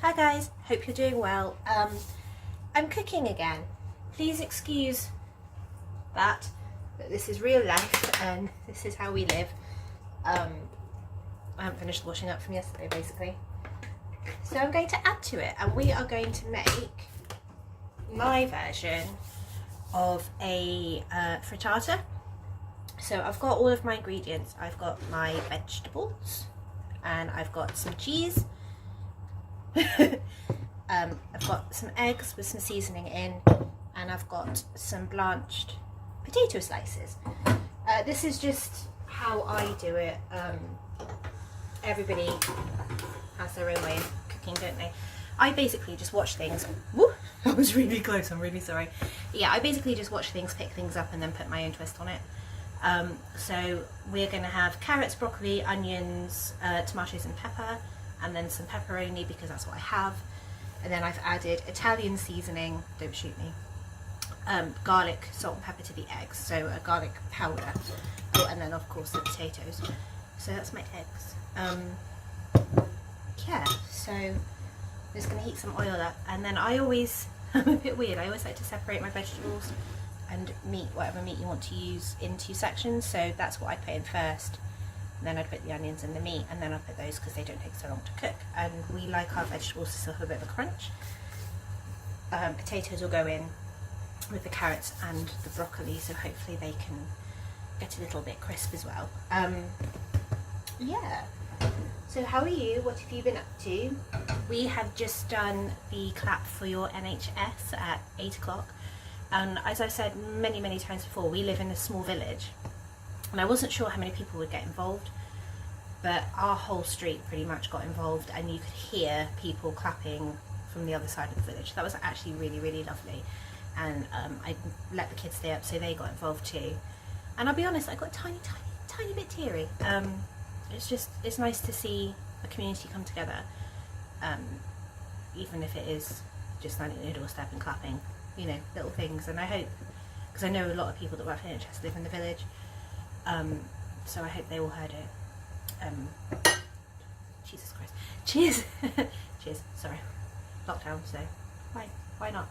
Hi guys, hope you're doing well. I'm cooking again. Please excuse that, but this is real life and this is how we live. I haven't finished washing up from yesterday basically. So I'm going to add to it and we are going to make my version of a frittata. So I've got all of my ingredients. I've got my vegetables and I've got some cheese. I've got some eggs with some seasoning in, and I've got some blanched potato slices. This is just how I do it. Everybody has their own way of cooking, don't they? I basically just watch things. Woo, that was really close, I'm really sorry. Yeah, I basically just watch things, pick things up and then put my own twist on it. So we're going to have carrots, broccoli, onions, tomatoes and pepper, and then some pepperoni because that's what I have. And then I've added Italian seasoning, don't shoot me, garlic, salt and pepper to the eggs, so a garlic powder. Oh, and then of course the potatoes. So that's my eggs. Yeah, so I'm just going to heat some oil up, and then I'm a bit weird, I always like to separate my vegetables and meat, whatever meat you want to use, into sections. So that's what I put in first. Then I'd put the onions and the meat, and then I'd put those because they don't take so long to cook, and we like our vegetables to still have a bit of a crunch. Potatoes will go in with the carrots and the broccoli, so hopefully they can get a little bit crisp as well. Yeah, so how are you? What have you been up to? We have just done the clap for your NHS at 8 o'clock, and as I've said many times before, we live in a small village. And I wasn't sure how many people would get involved, but our whole street pretty much got involved, and you could hear people clapping from the other side of the village. That was actually really lovely, and I let the kids stay up so they got involved too. And I'll be honest, I got tiny bit teary. It's nice to see a community come together, even if it is just standing at your doorstep and clapping, you know, little things. And I hope, because I know a lot of people that work for NHS live in the village, so I hope they all heard it. Jesus Christ. Cheers. Cheers. Sorry. Lockdown, so why not?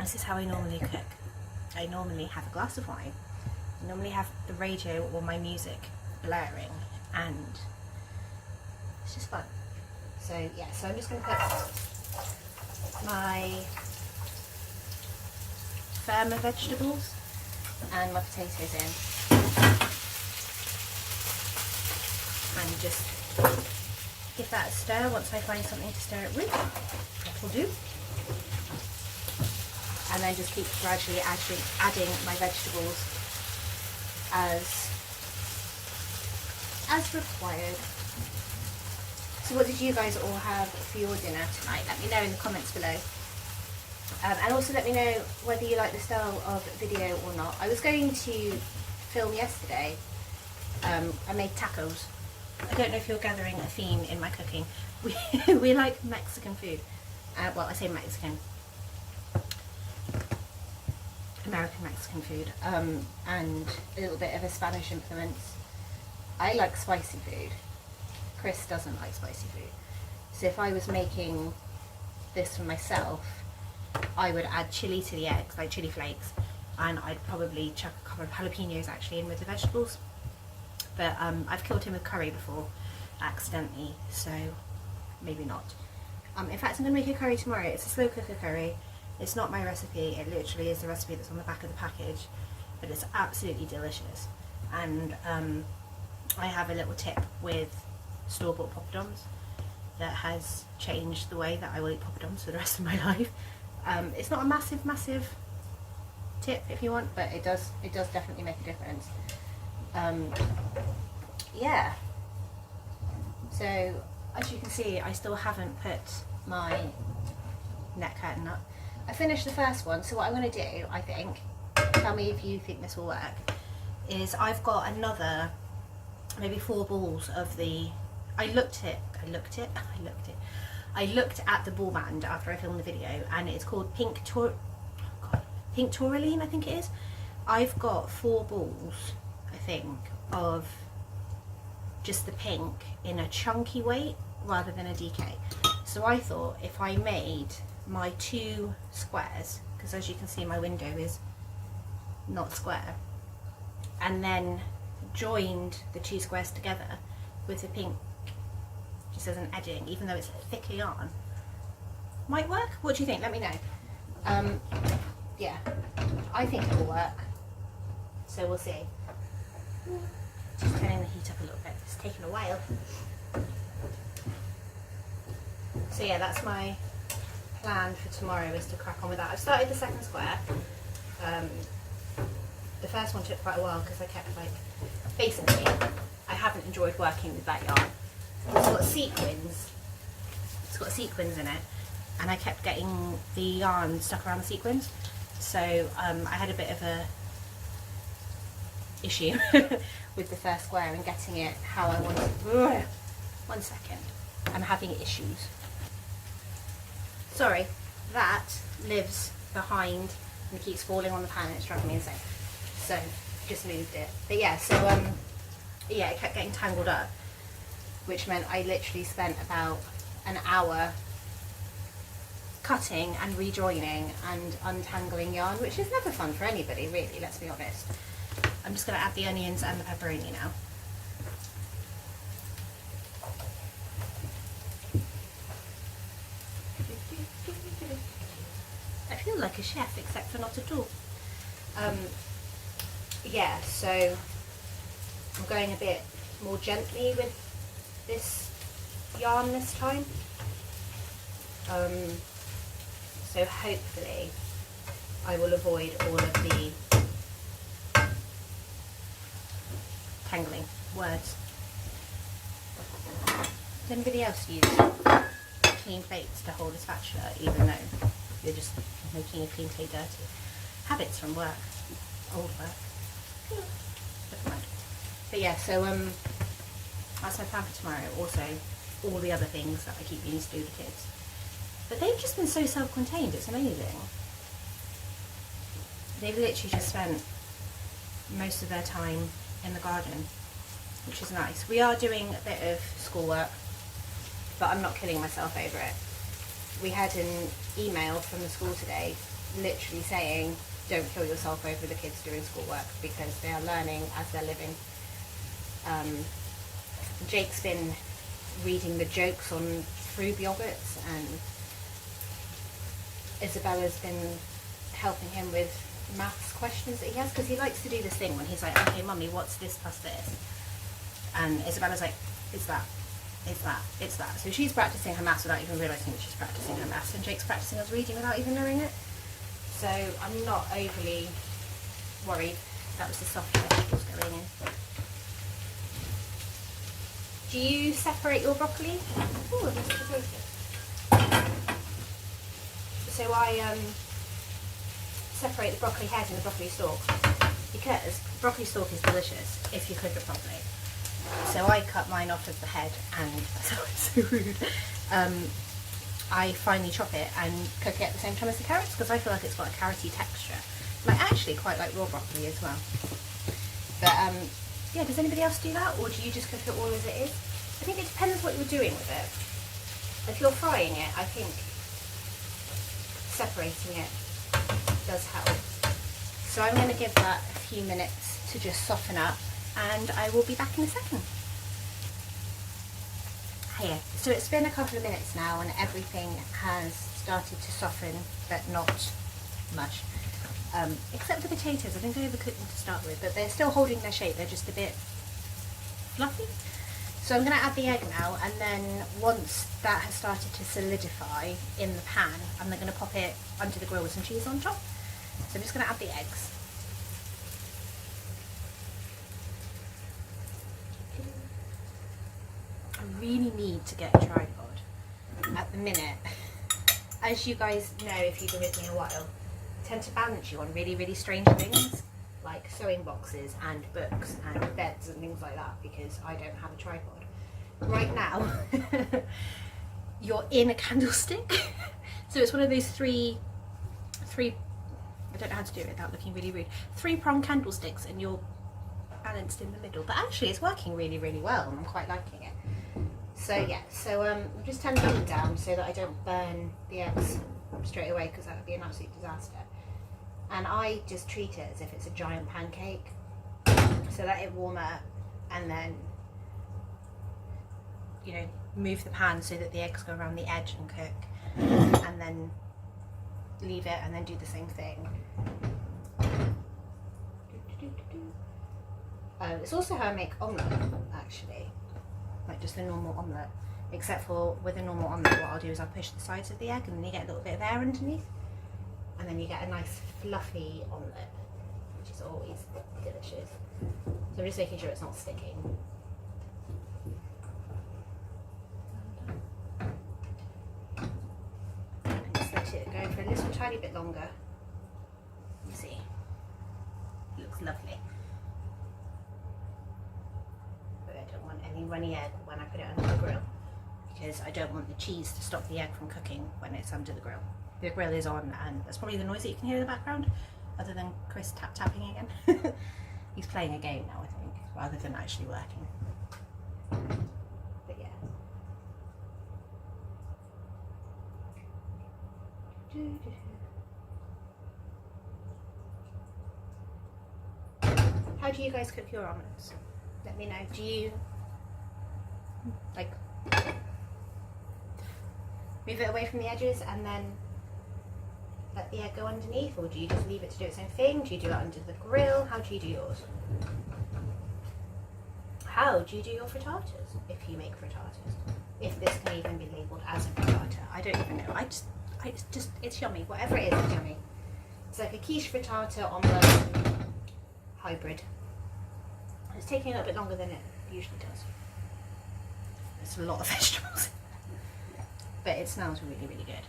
This is how I normally cook. I normally have a glass of wine. I normally have the radio or my music blaring, and it's just fun. So yeah, so I'm just going to put my firmer vegetables and my potatoes in, and just give that a stir once I find something to stir it with. That will do. And then just keep gradually adding my vegetables as required. So what did you guys all have for your dinner tonight? Let me know in the comments below. And also let me know whether you like the style of video or not. I was going to film yesterday. I made tacos. I don't know if you're gathering a theme in my cooking. We like Mexican food. Well, I say Mexican. American Mexican food. And a little bit of a Spanish influence. I like spicy food. Chris doesn't like spicy food. So if I was making this for myself, I would add chili to the eggs, like chili flakes, and I'd probably chuck a couple of jalapenos actually in with the vegetables. But I've killed him with curry before, accidentally, so maybe not. In fact, I'm going to make a curry tomorrow. It's a slow cooker curry. It's not my recipe, it literally is the recipe that's on the back of the package, but it's absolutely delicious. And I have a little tip with store-bought poppadoms that has changed the way that I will eat poppadoms for the rest of my life. It's not a massive tip if you want, but it does definitely make a difference. Yeah, so as you can see, I still haven't put my net curtain up. I finished the first one, so what I'm going to do, I think, tell me if you think this will work, is I've got another maybe 4 balls of the, I looked at the ball band after I filmed the video, and it's called Pink Tourmaline, I think it is. I've got 4 balls, I think, of just the pink in a chunky weight rather than a DK. So I thought if I made my 2 squares, because as you can see my window is not square, and then joined the 2 squares together with the pink just as an edging, even though it's thicker yarn, might work. What do you think? Let me know. Yeah, I think it will work, so we'll see. Just turning the heat up a little bit, it's taken a while. So yeah, that's my plan for tomorrow, is to crack on with that. I've started the second square. The first one took quite a while because I kept basically, I haven't enjoyed working with that yarn. It's got sequins in it, and I kept getting the yarn stuck around the sequins. So I had a bit of a issue with the first square and getting it how I wanted. Ugh. 1 second, I'm having issues. Sorry, that lives behind and keeps falling on the pan and it's driving me insane. So just moved it. But yeah, so yeah, it kept getting tangled up, which meant I literally spent about an hour cutting and rejoining and untangling yarn, which is never fun for anybody really, let's be honest. I'm just going to add the onions and the pepperoni now. I feel like a chef, except for not at all. Yeah, so I'm going a bit more gently with this yarn this time. So hopefully I will avoid all of the tangling words. Does anybody else use clean plates to hold a spatula, even though you're just making a clean plate dirty? Habits from work, old work. Never mind. But yeah, so that's my plan for tomorrow. Also, all the other things that I keep meaning to do with the kids. But they've just been so self-contained, it's amazing. They've literally just spent most of their time in the garden, which is nice. We are doing a bit of schoolwork, but I'm not killing myself over it. We had an email from the school today literally saying, don't kill yourself over the kids doing schoolwork because they are learning as they're living. Jake's been reading the jokes on fruit yogurts, and Isabella's been helping him with maths questions that he has, because he likes to do this thing when he's like, okay mummy, what's this plus this? And Isabella's like, it's that, it's that, it's that. So she's practicing her maths without even realising that she's practicing her maths, and Jake's practicing his reading without even knowing it. So I'm not overly worried. That was the soft vegetables going in. Do you separate your broccoli? Oh, that's potato. So I separate the broccoli head and the broccoli stalk, because broccoli stalk is delicious if you cook it properly. So I cut mine off of the head, and that's so rude. I finely chop it and cook it at the same time as the carrots, because I feel like it's got a carroty texture. And I actually quite like raw broccoli as well. But yeah, does anybody else do that, or do you just cook it all as it is? I think it depends what you're doing with it. If you're frying it, I think separating it does help. So I'm going to give that a few minutes to just soften up, and I will be back in a second. Here, so it's been a couple of minutes now and everything has started to soften, but not much. Except the potatoes. I think I overcooked them to start with, but they're still holding their shape, they're just a bit fluffy. So I'm going to add the egg now, and then once that has started to solidify in the pan, I'm then going to pop it under the grill with some cheese on top. So I'm just going to add the eggs. I really need to get a tripod at the minute. As you guys know, if you've been with me a while, I tend to balance you on really, really strange things, like sewing boxes and books and beds and things like that, because I don't have a tripod. Right now, you're in a candlestick. So it's one of those three, I don't know how to do it without looking really rude, 3-prong candlesticks, and you're balanced in the middle. But actually it's working really, really well, and I'm quite liking it. So yeah, so I've just turned the oven down so that I don't burn the eggs straight away, because that would be an absolute disaster. And I just treat it as if it's a giant pancake, so let it warm up, and then, you know, move the pan so that the eggs go around the edge and cook, and then leave it, and then do the same thing. It's also how I make omelette, actually, like just a normal omelette, except for with a normal omelette what I'll do is I'll push the sides of the egg and then you get a little bit of air underneath, and then you get a nice fluffy omelette, which is always delicious. So I'm just making sure it's not sticking. And just let it go for a little tiny bit longer. You see, it looks lovely. Any runny egg when I put it under the grill, because I don't want the cheese to stop the egg from cooking when it's under the grill. The grill is on, and that's probably the noise that you can hear in the background, other than Chris tapping again. He's playing a game now, I think, rather than actually working. But yeah. How do you guys cook your omelettes? Let me know. Do you like move it away from the edges and then let the egg go underneath, or do you just leave it to do its own thing? Do you do it under the grill? How do you do yours? How do you do your frittatas, if you make frittatas? If this can even be labelled as a frittata, I don't even know. It's yummy. Whatever it is, it's yummy. It's like a quiche frittata omelette hybrid. It's taking a little bit longer than it usually does. There's a lot of vegetables, but it smells really, really good.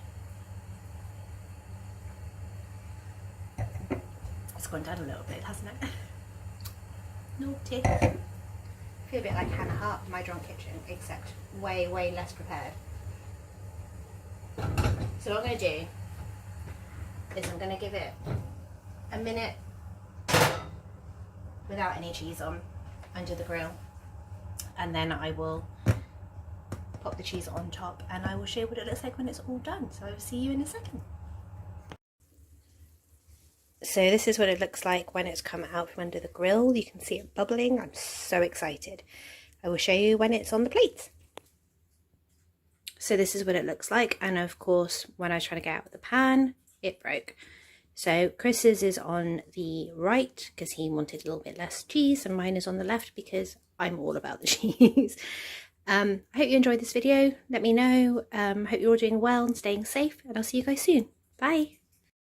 It's gone down a little bit, hasn't it? Naughty. I feel a bit like Hannah Hart in My Drunk Kitchen, except way, way less prepared. So what I'm going to do is I'm going to give it a minute without any cheese on under the grill, and then I will pop the cheese on top and I will show you what it looks like when it's all done. So I will see you in a second. So this is what it looks like when it's come out from under the grill. You can see it bubbling. I'm so excited. I will show you when it's on the plate. So this is what it looks like, and of course when I was trying to get out of the pan it broke. So Chris's is on the right because he wanted a little bit less cheese, and mine is on the left because I'm all about the cheese. I hope you enjoyed this video. Let me know. Hope you're all doing well and staying safe, and I'll see you guys soon. Bye.